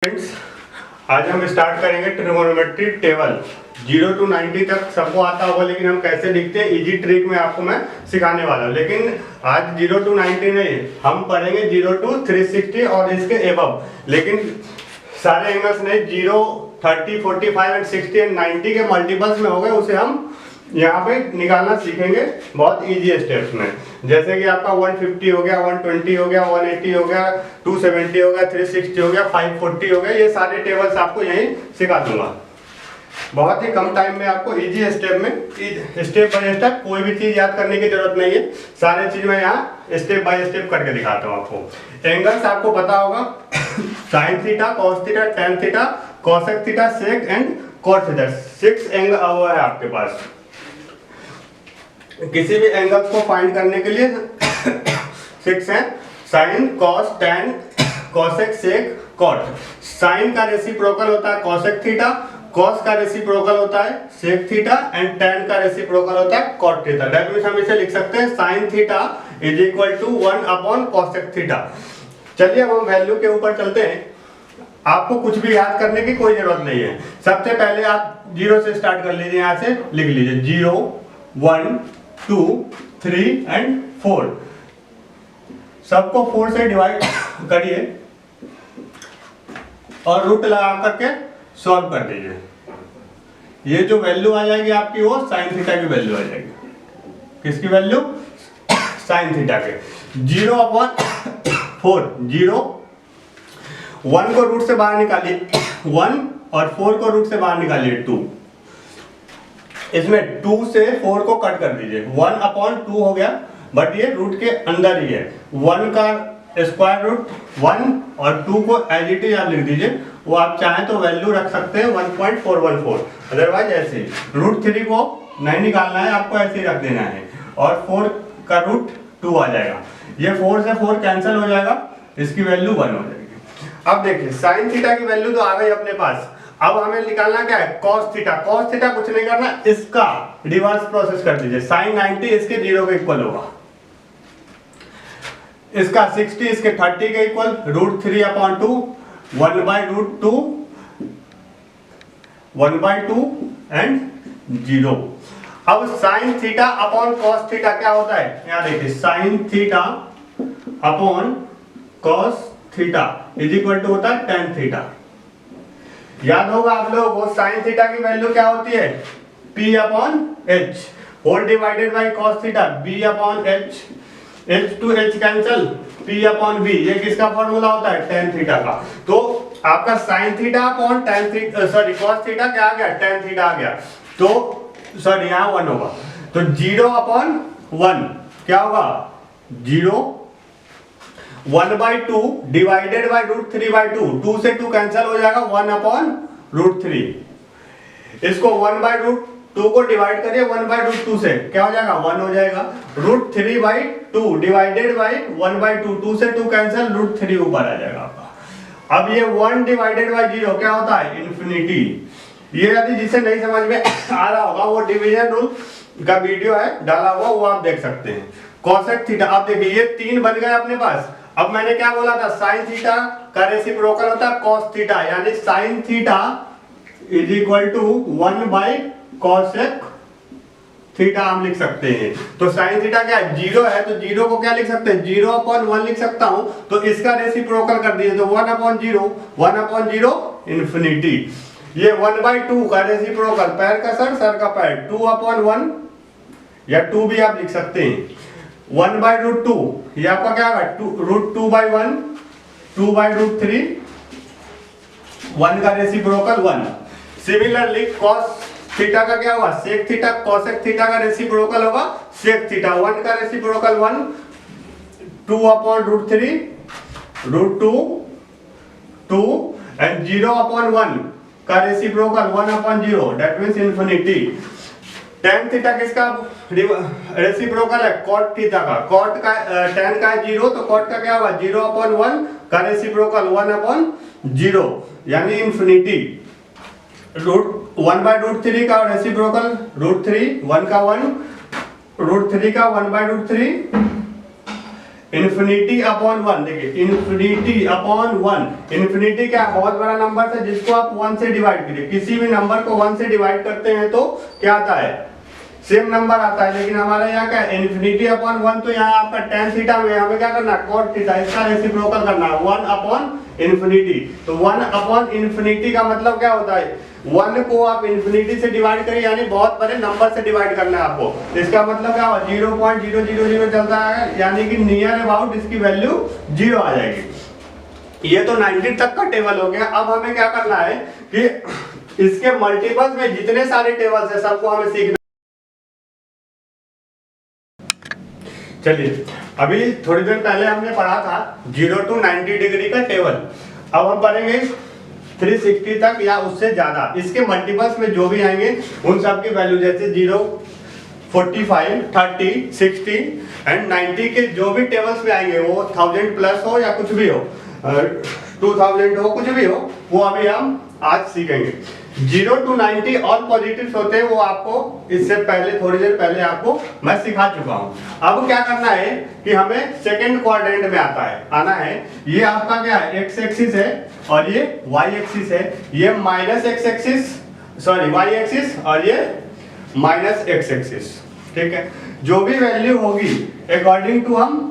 Friends, आज हम start करेंगे ट्रिगोनोमेट्री टेबल। 0 to 90 तक सबको आता होगा, लेकिन हम कैसे लिखते हैं इजी ट्रिक में आपको मैं सिखाने वाला हूँ। लेकिन आज 0 to 90 नहीं, हम पढ़ेंगे 0 to 360 और इसके एबव। लेकिन सारे एंगल्स नहीं, 0, 30, 45 एंड 60 एंड 90 के मल्टीपल्स में हो गए, उसे हम यहाँ पे निकालना सीखेंगे बहुत इजी स्टेप्स में। जैसे कि आपका 150 हो गया, 120 हो गया, 180 हो गया, 270 हो गया, 360 हो गया, 540 हो गया, ये सारे टेबल्स आपको यहीं सिखा दूंगा बहुत ही कम टाइम में। आपको इजी स्टेप में स्टेप बाय स्टेप कोई भी चीज याद करने की जरूरत नहीं है, सारे चीज मैं यहाँ स्टेप बाय स्टेप करके दिखाता हूँ आपको। एंगल्स आपको पता होगा sine theta, cos theta, tan theta, cosec theta, sec and cot theta. 6 angle हुआ है आपके पास। किसी भी एंगल्स को फाइंड करने के लिए 6 हैं, साइन, कॉस, टेन, कॉसेक, सेक, कॉट। साइन का रेसिप्रोकल होता है कॉसेक थीटा, कॉस का रेसिप्रोकल होता है सेक थीटा एंड टेन का रेसिप्रोकल होता है कॉट थीटा। दैट मींस हम इसे लिख सकते हैं sine theta is equal to 1 upon cosec theta. चलिए अब हम वैल्यू के ऊपर चलते हैं। आपको कुछ भी याद करने की कोई जरूरत नहीं है। सबसे पहले आप 0 से स्टार्ट कर लीजिए, यहाँ से लिख लीजिए 0, 1, 2, 3 एंड 4। सबको 4 से डिवाइड करिए और रूट लगा करके सॉल्व कर दीजिए। ये जो वैल्यू आ जाएगी आपकी वो साइन थीटा की वैल्यू आ जाएगी। किसकी वैल्यू? साइन थीटा के। 0 अपॉन 4, 0, 1 को रूट से बाहर निकालिए 1 और 4 को रूट से बाहर निकालिए 2। इसमें 2 से 4 को कट कर दीजिए, 1 अपॉन 2 हो गया, बट ये रूट के अंदर ही है। 1 का स्क्वायर रूट 1 और 2 को एज इट इज आप लिख दीजिए। वो आप चाहें तो वैल्यू रख सकते हैं 1.414, अदरवाइज ऐसे रूट 3 को नहीं निकालना है, आपको ऐसे ही रख देना है और 4 का रूट 2 आ जाएगा। ये 4 से 4 कैंसिल हो जाएगा, इसकी वैल्यू 1 हो जाएगी। अब देखिए साइन थीटा की वैल्यू तो आ गई अपने पास। अब हमें निकालना क्या है? Cos theta. कॉस थीटा कुछ नहीं करना, इसका रिवर्स प्रोसेस कर दीजिए। साइन 90 इसके 0 के इक्वल होगा, इसका 60 इसके 30 के equal, root 3 upon 2, 1 by root 2, 1/2 and 0। अब sine theta upon cos theta क्या होता है? यहां देखिए sine theta upon cos theta is equal to होता है टेन थीटा। याद होगा आप लोगों को साइन थीटा की वैल्यू क्या होती है? P upon H whole divided by cos theta B upon H, H to H cancel, P upon B। ये किसका फॉर्मूला होता है? टेन थीटा का। तो आपका sign theta upon tan theta, sorry cos theta क्या आ गया? टेन थीटा आ गया। तो सॉरी यहाँ 1 होगा, तो 0 अपॉन 1 क्या होगा? 0, 1/2 डिवाइडेड बाई रूट 3/2, 2 से 2 कैंसिल हो जाएगा, 1 अपॉन रूट 3। इसको 1/2 को डिवाइड करिए 1/2 से, क्या हो जाएगा? 1 हो जाएगा। रूट 3/2 डिवाइडेड बाई 1/2, 2 से 2 कैंसिल, रूट 3 ऊपर आ जाएगा आपका। अब ये 1 डिवाइडेड बाई 0 क्या होता है? इन्फिनिटी। ये यदि जिसे नहीं समझ में आ रहा होगा वो डिवीजन रूल का वीडियो है डाला हुआ, वो आप देख सकते हैं। कॉसेक थीटा, अब देखिए ये 3 बन गए अपने पास। अब मैंने क्या बोला था? साइन थीटा का रेसिप्रोकल होता है कॉस थीटा, यानी sine theta is equal to 1 by cosec theta हम लिख सकते हैं। तो साइन थीटा क्या है? 0 है, तो 0 को क्या लिख सकते हैं? 0 अपॉन 1 लिख सकता हूं, तो इसका रेसिप्रोकल कर दीजिए, तो 1 अपॉन 0, 1 अपॉन 0 इन्फिनिटी। ये 1/2 का रेसिप्रोकल, पैर का सर का पैर, 2 अपॉन 1 या 2 भी आप लिख सकते हैं। 1/√2 ये आपका क्या होगा? रूट 2/1, 2/√3, 1 का रेसिप्रोकल 1। सिमिलरली कॉस थीटा का क्या होगा? Sec theta. कॉसेक थीटा का रेसिप्रोकल होगा सेक थीटा। 1 का रेसिप्रोकल 1, 2 अपॉन √3, √2, 2 एंड 0 अपॉन 1 का reciprocal 1 upon 0, that means infinity. Tan theta किसका रेसिप्रोकल है? कॉट थीटा का। कॉट का टेन का 0, तो कॉट का क्या होगा? 0 अपॉन 1 का रेसिप्रोकल 1 अपॉन 0, यानी इन्फिनिटी। रूट 1/√3 का रेसिप्रोकल √3, 1 का 1, √3 का 1/√3 इन्फिनिटी अपॉन वन, देखिए इन्फिनिटी अपॉन वन, इन्फिनिटी क्या बहुत बड़ा नंबर था जिसको आप 1 से डिवाइड करिए, किसी भी नंबर को 1 से डिवाइड करते हैं तो क्या आता है, सेम नंबर आता है। लेकिन हमारे यहाँ क्या है, इन्फिनिटी अपॉन वन, तो यहाँ आपका tan थीटा में हमें क्या करना है, cot थीटा, इसका रेसिप्रोकल करना है 1 अपॉन इन्फिनिटी। तो 1 अपॉन इन्फिनिटी का मतलब क्या होता है, 1 को आप इन्फिनिटी से डिवाइड करिए, यानी बहुत बड़े नंबर से डिवाइड करना है आपको। इसका मतलब क्या होगा, 0.000 चलता है, यानी कि नियर अबाउट इसकी वैल्यू 0 आ जाएगी। ये तो 90 तक का टेबल हो गया। अब हमें क्या करना है कि इसके मल्टीपल्स में जितने सारे टेबल्स है सबको हमें सीखना। चलिए, अभी थोड़ी देर पहले हमने पढ़ा था 0 to 90 डिग्री का टेबल। अब हम पढ़ेंगे 360 तक या उससे ज्यादा। इसके मल्टीपल्स में जो भी आएंगे उन सब की वैल्यू, जैसे 0, 45, 30, 60 एंड 90 के जो भी टेबल्स में आएंगे, वो 1000 प्लस हो या कुछ भी हो, 2000 हो, कुछ भी हो, वो अभी हम आज सीखेंगे। 0 to 90 ऑल पॉजिटिव्स होते हैं, वो आपको इससे पहले थोड़ी देर पहले आपको मैं सिखा चुका हूं। अब क्या करना है कि हमें सेकंड क्वाड्रेंट में आना है। ये आपका क्या है, एक्स एक्सिस है और ये वाई एक्सिस है। ये minus X axis, sorry Y axis, और ये माइनस एक्स एक्सिस, ठीक है। जो भी वैल्यू होगी अकॉर्डिंग टू हम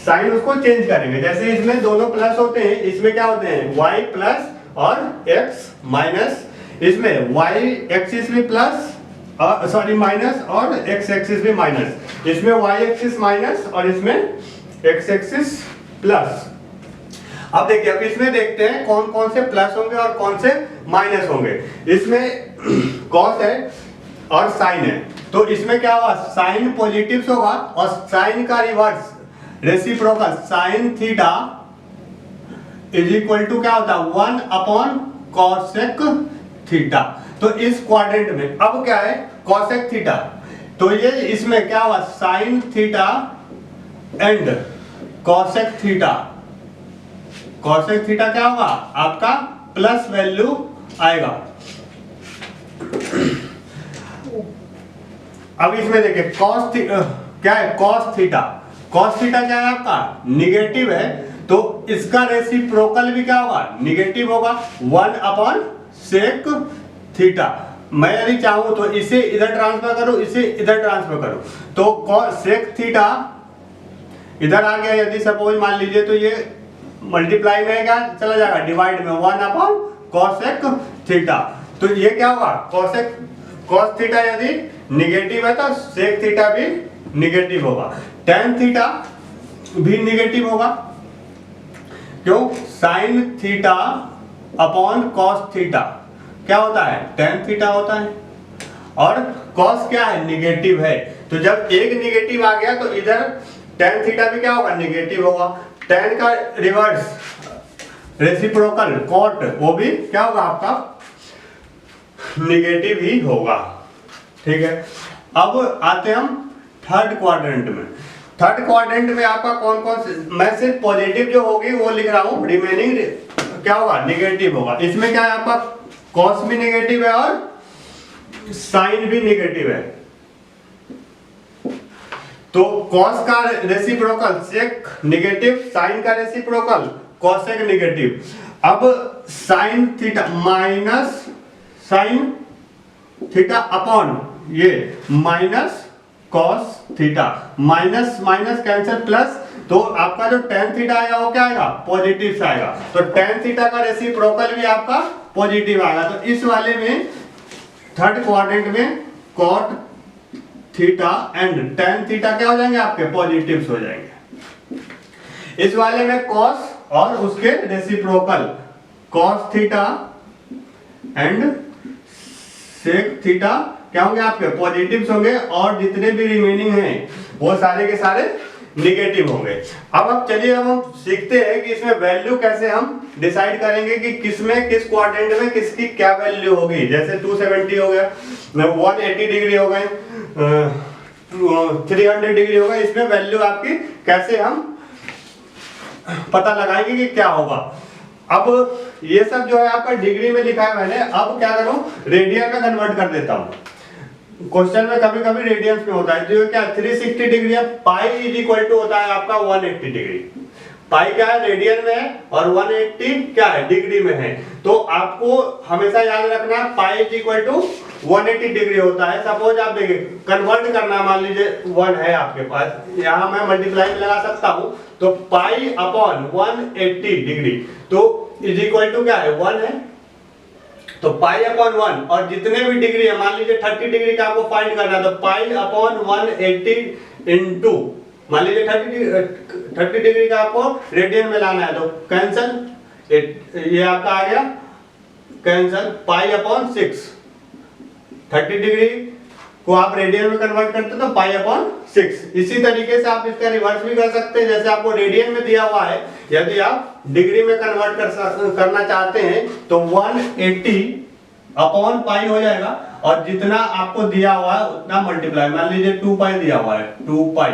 साइन उसको चेंज करेंगे। जैसे इसमें दोनों प्लस होते हैं, इसमें क्या होते हैं, वाई प्लस और एक्स माइनस, इसमें वाई एक्सिस भी प्लस सॉरी माइनस और एक्स एक्सिस भी माइनस, इसमें वाई एक्सिस माइनस और इसमें एक्स एक्सिस प्लस। अब देखिए, अब इसमें देखते हैं कौन कौन से प्लस होंगे और कौन से माइनस होंगे। इसमें कॉस है और साइन है, तो इसमें क्या होगा, साइन पॉजिटिव होगा और साइन का reverse reciprocal sine theta is equal to क्या होता है, 1 अपॉन कॉसेक थीटा। तो इस क्वाड्रेंट में अब क्या है, कॉसेक थीटा, तो ये इसमें क्या हुआ, sine theta and cosec theta. Cosec theta क्या होगा आपका, प्लस वैल्यू आएगा। अब इसमें देखिए कॉस क्या है, कॉस थीटा, कॉस थीटा क्या है आपका, निगेटिव है, तो इसका रेसिप्रोकल भी क्या होगा, निगेटिव होगा, 1 अपॉन सेक थीटा। मैं यदि चाहूं तो इसे इधर ट्रांसफर करूं, इसे इधर ट्रांसफर करूं, तो सेक थीटा इधर आ गया, यदि सपोज मान लीजिए, तो ये मल्टीप्लाई में क्या चला जाएगा, डिवाइड में 1 अपॉन कॉसेक थीटा। तो ये क्या होगा, कॉसेक कॉस थीटा यदि निगेटिव है तो सेक थीटा भी निगेटिव होगा, टेन थीटा भी निगेटिव होगा, क्यों, sign theta upon cos theta क्या होता है, टेन थीटा होता है, और कॉस क्या है, निगेटिव है। तो जब एक निगेटिव आ गया तो इधर टेन थीटा भी क्या होगा, निगेटिव होगा। टेन का रिवर्स रेसिप्रोकल कॉट, वो भी क्या होगा आपका, निगेटिव ही होगा, ठीक है। अब आते हैं हम थर्ड क्वाड्रेंट में। थर्ड क्वाड्रेंट में आपका कौन कौन से, मैं सिर्फ पॉजिटिव जो होगी वो लिख रहा हूं, रिमेनिंग क्या होगा, निगेटिव होगा। इसमें क्या है आपका, कॉस भी निगेटिव है और साइन भी निगेटिव है। तो कॉस का रेसिप्रोकल सेक निगेटिव, साइन का रेसिप्रोकल कॉसेक निगेटिव। अब sine theta minus sine theta upon ये minus cos theta, minus minus cancel plus, तो आपका जो टेन थीटा आएगा वो क्या आएगा, पॉजिटिव से आएगा। तो टेन थीटा का रेसिप्रोकल भी आपका पॉजिटिव आएगा। तो इस वाले में थर्ड क्वाड्रेंट में cot theta and tan theta क्या हो जाएंगे आपके, पॉजिटिव्स हो जाएंगे। इस वाले में कॉस और उसके reciprocal cos theta and sec theta क्या होंगे आपके, पॉजिटिव्स होंगे, और जितने भी रिमेनिंग हैं वो सारे के सारे निगेटिव होंगे। अब चलिए हम सीखते हैं कि इसमें वैल्यू कैसे हम डिसाइड करेंगे कि किसमें किस क्वाड्रेंट में किसकी क्या वैल्यू होगी। जैसे 270 हो गया, 180 डिग्री हो गए, 300 डिग्री हो गए, इसमें वैल्यू आपकी कैसे हम पता लगाएंगे कि क्या होगा। अब ये सब जो है आपका डिग्री में लिखा है मैंने, अब क्या करूं, रेडियन में कन्वर्ट कर देता हूं। क्वेश्चन में कभी कभी रेडियंस में होता है, जो क्या 360 डिग्री है, पाई इज इक्वल टू होता है आपका 180 डिग्री। पाई क्या है, रेडियन में है, और 180 क्या है, डिग्री में है। तो आपको हमेशा याद रखना pi is equal to 180 degree होता है। सपोज आप देखिए कन्वर्ट करना, मान लीजिए 1 है आपके पास, यहाँ मैं मल्टीप्लाई में लगा सकता हूँ, तो पाई अपॉन 180 डिग्री तो इज इक्वल टू क्या है, 1 है। तो पाई अपॉन 1, और जितने भी डिग्री है, मान लीजिए 30 डिग्री का आपको फाइंड करना है, तो पाई अपॉन 180 इंटू, मान लीजिए 30 डिग्री का आपको रेडियन में लाना है, तो कैंसल, ये आपका आ गया कैंसल, पाई अपॉन 6। 30 डिग्री को आप रेडियन में कन्वर्ट करते हैं तो पाई अपॉन 6। इसी तरीके से आप इसका रिवर्स भी कर सकते हैं, जैसे आपको रेडियन में दिया हुआ है, यदि आप डिग्री में कन्वर्ट करना चाहते हैं तो 180 अपॉन पाई हो जाएगा, और जितना आपको दिया हुआ है उतना मल्टीप्लाई, मान लीजिए 2 पाई दिया हुआ है, 2 पाई,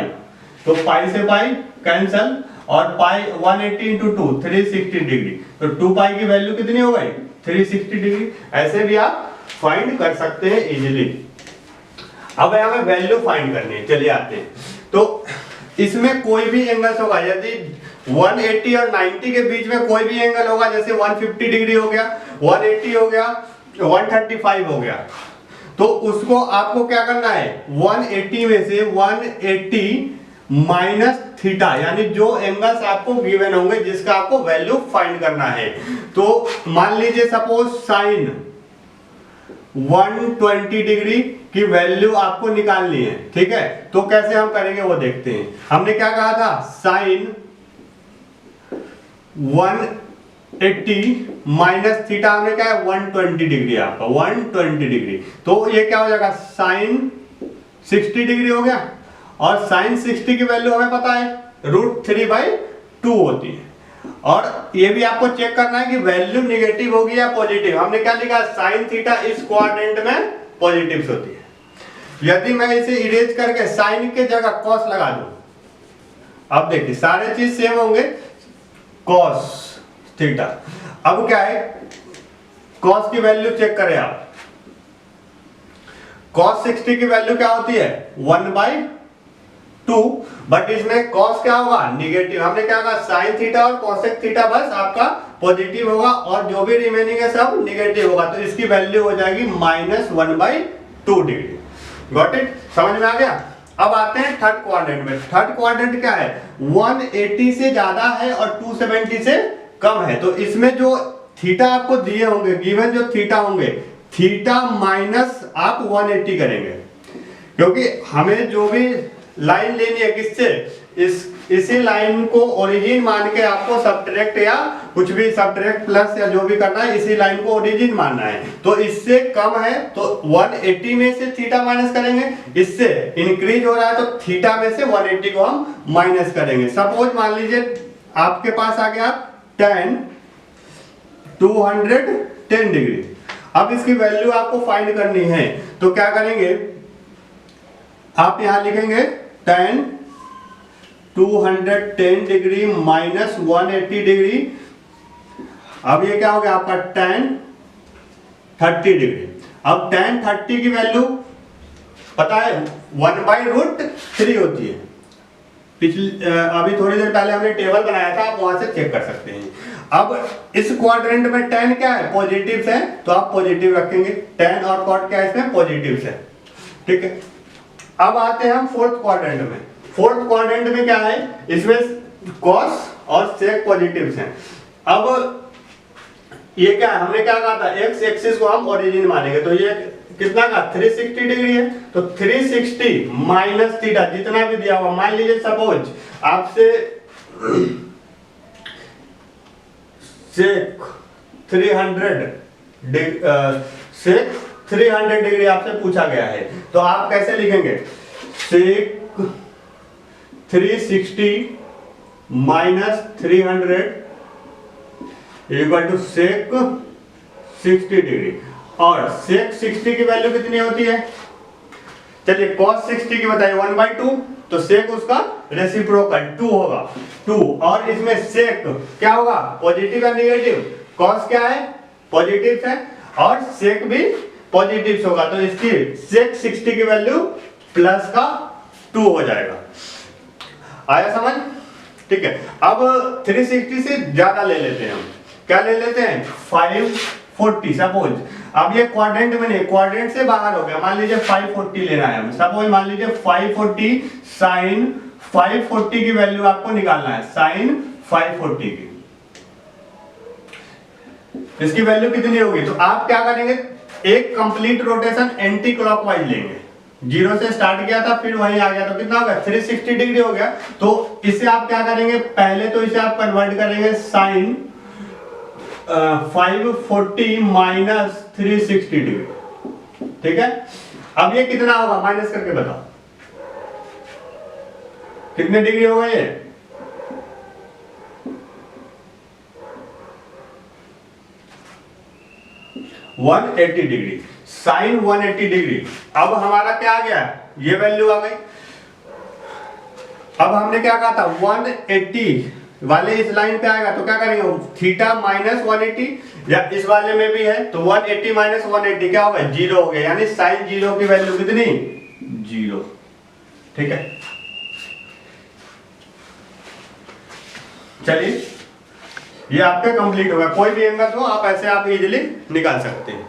तो पाई से पाई कैंसल, और पाई 180 इंटू 2 360 डिग्री, तो 2 पाई की वैल्यू कितनी हो गई, 360 डिग्री। ऐसे भी आप फाइंड कर सकते हैं इजीली। अब हमें वैल्यू फाइंड करनी है, चलिए आते हैं। तो इसमें कोई भी एंगल होगा, यदि 180 और 90 के बीच में कोई भी एंगल होगा, जैसे 150 डिग्री हो गया, 180 हो गया, 135 हो गया, तो उसको आपको क्या करना है, 180 में से 180 माइनस थीटा, यानी जो एंगल्स आपको गिवन होंगे जिसका आपको वैल्यू फाइंड करना है। तो मान लीजिए सपोज साइन 120 डिग्री की वैल्यू आपको निकालनी है, ठीक है। तो कैसे हम करेंगे वो देखते हैं। हमने क्या कहा था, साइन 180 माइनस थीटा, हमने क्या है 120 डिग्री, आपका 120 डिग्री, तो ये क्या हो जाएगा, साइन 60 डिग्री हो गया। और साइन 60 की वैल्यू हमें पता है √3/2 होती है। और ये भी आपको चेक करना है कि वैल्यू निगेटिव होगी या पॉजिटिव। हमने क्या लिखा, साइन थीटा इस क्वाड्रेंट में पॉजिटिव होती है। यदि मैं इसे इरेज करके साइन के जगह कॉस लगा दूं, अब देखिए सारे चीज सेम होंगे, कॉस थीटा। अब क्या है, कॉस की वैल्यू चेक करें आप, कॉस 60 की वैल्यू क्या होती है 1/2, बट इसमें कॉस क्या होगा, निगेटिव। हमने क्या कहा, साइन थीटा और कोसेक थीटा बस आपका पॉजिटिव होगा, और जो भी रिमेनिंग है सब निगेटिव होगा, तो इसकी वैल्यू हो जाएगी -1/2 डिग्री। गॉट इट, समझ में आ गया। अब आते हैं थर्ड क्वाड्रेंट में। थर्ड क्वाड्रेंट क्या है, 180 से ज्यादा है और 270 से कम है। तो इसमें जो थीटा आपको दिए होंगे, गिवन जो थीटा होंगे, थीटा माइनस आप 180 करेंगे, क्योंकि हमें जो भी लाइन लेनी है किससे, इसी लाइन को ओरिजिन मान के आपको सब्ट्रैक्ट या कुछ भी सब्ट्रैक्ट प्लस या जो भी करना है, इसी लाइन को ओरिजिन मानना है। तो इससे कम है तो 180 में से थीटा माइनस करेंगे, इससे इंक्रीज हो रहा है तो थीटा में से 180 को हम माइनस करेंगे। सपोज मान लीजिए आपके पास आ गया tan 210 डिग्री। अब इसकी वैल्यू आपको फाइंड करनी है, तो क्या करेंगे, आप यहां लिखेंगे tan 210 डिग्री माइनस 180 डिग्री। अब ये क्या हो गया आपका tan 30 डिग्री। अब tan 30 की वैल्यू पता है 1/√3 होती है। अभी थोड़ी देर पहले हमने टेबल बनाया था, आप वहां से चेक कर सकते हैं। अब इस क्वाड्रेंट में tan क्या है, पॉजिटिव है, तो आप पॉजिटिव रखेंगे। tan और cot क्या है, इसमें पॉजिटिव है, ठीक है। अब आते हैं हम फोर्थ क्वाड्रेंट में। फोर्थ क्वाड्रेंट में क्या है, इसमें cos और sec पॉजिटिव हैं। अब ये क्या है, हमने क्या कहा था, x एक्सिस को हम ओरिजिन मानेंगे, तो ये कितना का 360 डिग्री है, तो 360 माइनस थीटा जितना भी दिया हुआ, मान लीजिए सपोज आपसे sec 300 डिग्री आपसे पूछा गया है, तो आप कैसे लिखेंगे, sec 360 minus 300 equal to sec 60 degree. और sec 60 की वैल्यू कितनी होती है, चलिए cos 60 की बताइए 1/2, तो sec उसका रेसिप्रोकल 2 होगा 2, और इसमें sec क्या होगा, पॉजिटिव या नेगेटिव, cos क्या है, पॉजिटिव है, और sec भी पॉजिटिव होगा तो इसकी sec 60 की वैल्यू प्लस का 2 हो जाएगा। आया समझ? ठीक है, अब 360 से ज्यादा ले लेते हैं हम। क्या ले लेते हैं? 540 सपोज। अब ये क्वाड्रेंट में नहीं, क्वाड्रेंट से बाहर हो गया। मान लीजिए 540 लेना है हमें। सपोज मान लीजिए 540 साइन 540 की वैल्यू आपको निकालना है, साइन 540 की। इसकी वैल्यू कितनी होगी? तो आप क्या करेंगे, एक कंप्लीट रोटेशन एंटी क्लॉकवाइज लेंगे। 0 से स्टार्ट किया था, फिर वहीं आ गया, तो कितना हो गया? 360 डिग्री हो गया। तो इसे आप क्या करेंगे, पहले तो इसे आप कन्वर्ट करेंगे साइन 540 माइनस 360 डिग्री। ठीक है, अब ये कितना होगा माइनस करके बताओ, कितने डिग्री होगा ये? One 180 degree, sine 180 degree. अब हमारा क्या आ गया? ये वैल्यू आ गई। अब हमने क्या कहा था, 180 वाले इस लाइन पे आएगा तो क्या करेंगे, थीटा माइनस 180, या इस वाले में भी है तो 180 माइनस 180 क्या होगा? 0 हो गया, यानी साइन 0 की वैल्यू कितनी? 0। ठीक है, चलिए ये आपके कंप्लीट होगा। कोई भी एंगल हो आप ऐसे आप इजीली निकाल सकते हैं।